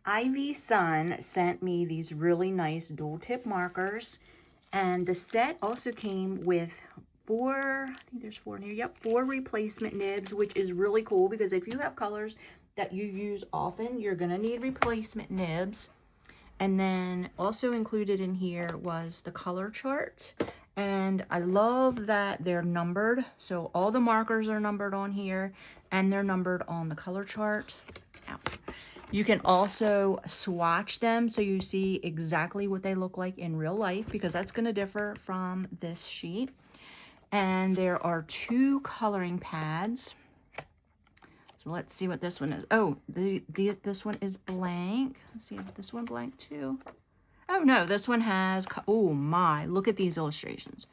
Ivy Sun sent me these really nice dual tip markers, and the set also came with four, I think there's four in here, yep, four replacement nibs, which is really cool because if you have colors that you use often, you're gonna need replacement nibs. And then also included in here was the color chart. And I love that they're numbered. So all the markers are numbered on here and they're numbered on the color chart. Ouch. You can also swatch them so you see exactly what they look like in real life, because that's going to differ from this sheet. And there are two coloring pads. So let's see what this one is. Oh, this one is blank. Let's see if this one blank too. Oh no, this one has, oh my, look at these illustrations.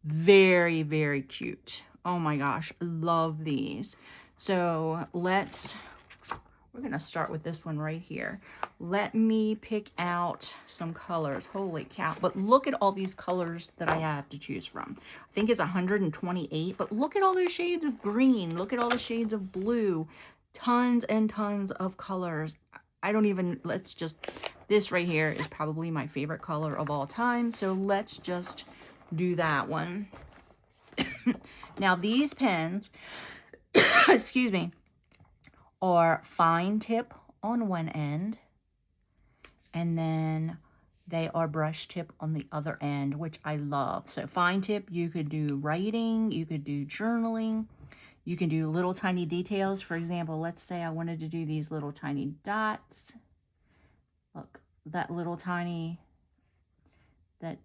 Very, very cute. Oh my gosh, love these. So we're gonna start with this one right here. Let me pick out some colors. Holy cow, but look at all these colors that I have to choose from. I think it's 128, but look at all those shades of green. Look at all the shades of blue. Tons and tons of colors. This right here is probably my favorite color of all time. So let's just do that one. Now these pens, excuse me, are fine tip on one end, and then they are brush tip on the other end, which I love. So fine tip, you could do writing, you could do journaling, you can do little tiny details. For example, let's say I wanted to do these little tiny dots. Look, that little tiny, that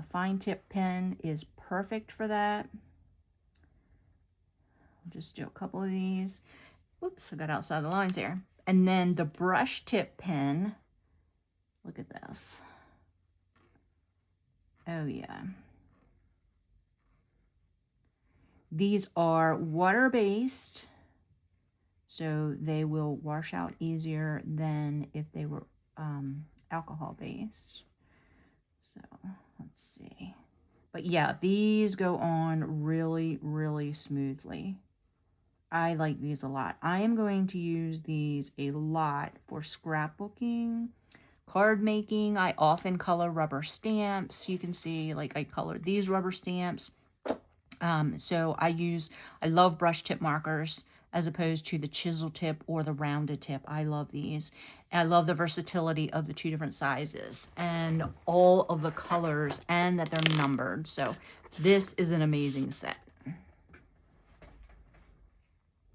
fine tip pen is perfect for that. I'll just do a couple of these. Oops, I got outside the lines here. And then the brush tip pen, look at this. Oh yeah. These are water-based, so they will wash out easier than if they were alcohol-based. So let's see. But yeah, these go on really, really smoothly. I like these a lot. I am going to use these a lot for scrapbooking, card making. I often color rubber stamps. You can see, like, I colored these rubber stamps. So I love brush tip markers as opposed to the chisel tip or the rounded tip. I love these. And I love the versatility of the two different sizes and all of the colors, and that they're numbered. So this is an amazing set.